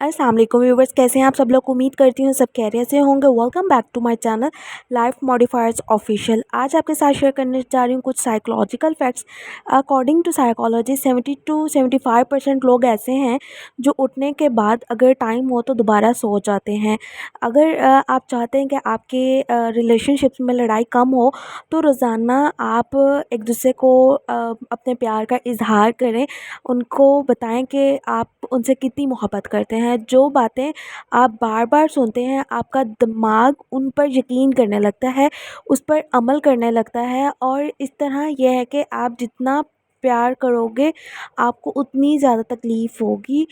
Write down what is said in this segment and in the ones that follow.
अस्सलाम वालेकुम व्यूवर्स, कैसे हैं आप सब लोग। उम्मीद करती हूँ सब खैरियत से होंगे। Welcome back to my channel life modifiers official. आज आपके साथ शेयर करने जा रही हूँ कुछ psychological facts. According to psychology 70 to 75% लोग ऐसे हैं जो उठने के बाद अगर टाइम हो तो दोबारा सो जाते हैं। अगर आप चाहते हैं कि आपके रिलेशनशिप्स में लड़ाई कम हो तो रोज़ाना आप एक दूसरे को अपने प्यार का इजहार करें। उनको बताएं कि आप उनसे कितनी मोहब्बत करते हैं। जो बातें आप बार बार सुनते हैं आपका दिमाग उन पर यकीन करने लगता है, उस पर अमल करने लगता है। और इस तरह यह है कि आप जितना प्यार करोगे आपको उतनी ज़्यादा तकलीफ़ होगी।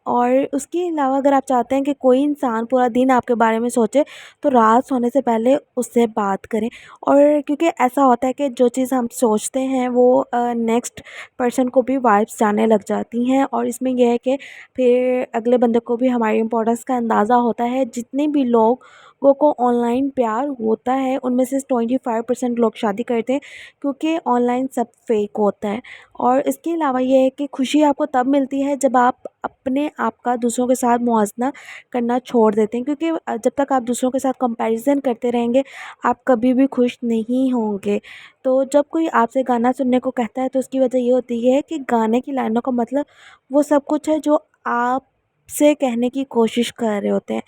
और उसके अलावा अगर आप चाहते हैं कि कोई इंसान पूरा दिन आपके बारे में सोचे तो रात सोने से पहले उससे बात करें। और क्योंकि ऐसा होता है कि जो चीज़ हम सोचते हैं वो नेक्स्ट पर्सन को भी वाइब्स जाने लग जाती हैं। और इसमें यह है कि फिर अगले बंदे को भी हमारी इम्पोर्टेंस का अंदाज़ा होता है। जितने भी लोगों को ऑनलाइन प्यार होता है उनमें से 25% लोग शादी करते हैं, क्योंकि ऑनलाइन सब फेक होता है। और इसके अलावा ये है कि खुशी आपको तब मिलती है जब आप अपने आप का दूसरों के साथ मुआवजा करना छोड़ देते हैं, क्योंकि जब तक आप दूसरों के साथ कंपैरिजन करते रहेंगे आप कभी भी खुश नहीं होंगे। तो जब कोई आपसे गाना सुनने को कहता है तो उसकी वजह ये होती है कि गाने की लाइनों का मतलब वो सब कुछ है जो आप से कहने की कोशिश कर रहे होते हैं।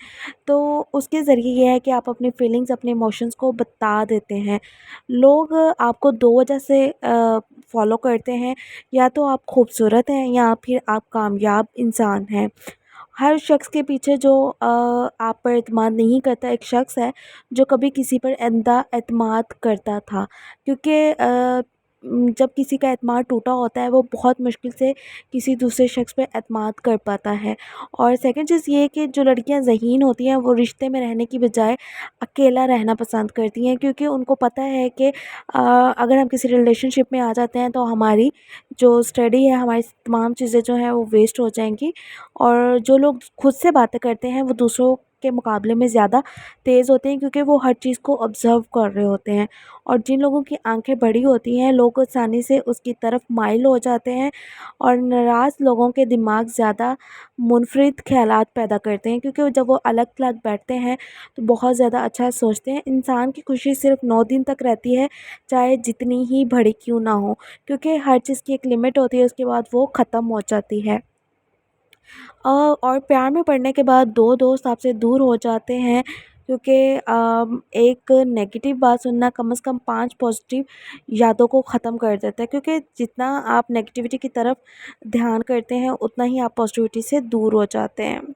तो उसके ज़रिए ये है कि आप अपनी फीलिंग्स अपने इमोशंस को बता देते हैं। लोग आपको दो वजह से फॉलो करते हैं, या तो आप खूबसूरत हैं या फिर आप कामयाब इंसान हैं। हर शख्स के पीछे जो आप पर एतमाद नहीं करता एक शख्स है जो कभी किसी पर अंधा एतमाद करता था। क्योंकि जब किसी का एतमाद टूटा होता है वो बहुत मुश्किल से किसी दूसरे शख्स पे एतमाद कर पाता है। और सेकंड चीज़ ये है कि जो लड़कियां ज़हीन होती हैं वो रिश्ते में रहने की बजाय अकेला रहना पसंद करती हैं, क्योंकि उनको पता है कि अगर हम किसी रिलेशनशिप में आ जाते हैं तो हमारी जो स्टडी है, हमारी तमाम चीज़ें जो हैं वो वेस्ट हो जाएंगी। और जो लोग खुद से बातें करते हैं वो दूसरों के मुकाबले में ज़्यादा तेज़ होते हैं, क्योंकि वो हर चीज़ को ऑब्ज़र्व कर रहे होते हैं। और जिन लोगों की आंखें बड़ी होती हैं लोग आसानी से उसकी तरफ माइल हो जाते हैं। और नाराज़ लोगों के दिमाग ज़्यादा मुनफरिद ख्यालात पैदा करते हैं, क्योंकि जब वो अलग थलग बैठते हैं तो बहुत ज़्यादा अच्छा सोचते हैं। इंसान की खुशी सिर्फ 9 दिन तक रहती है, चाहे जितनी ही बड़ी क्यों ना हो, क्योंकि हर चीज़ की एक लिमिट होती है, उसके बाद वो ख़त्म हो जाती है। और प्यार में पड़ने के बाद दो दोस्त आपसे दूर हो जाते हैं, क्योंकि एक नेगेटिव बात सुनना कम से कम 5 पॉजिटिव यादों को ख़त्म कर देता है। क्योंकि जितना आप नेगेटिविटी की तरफ ध्यान करते हैं उतना ही आप पॉजिटिविटी से दूर हो जाते हैं।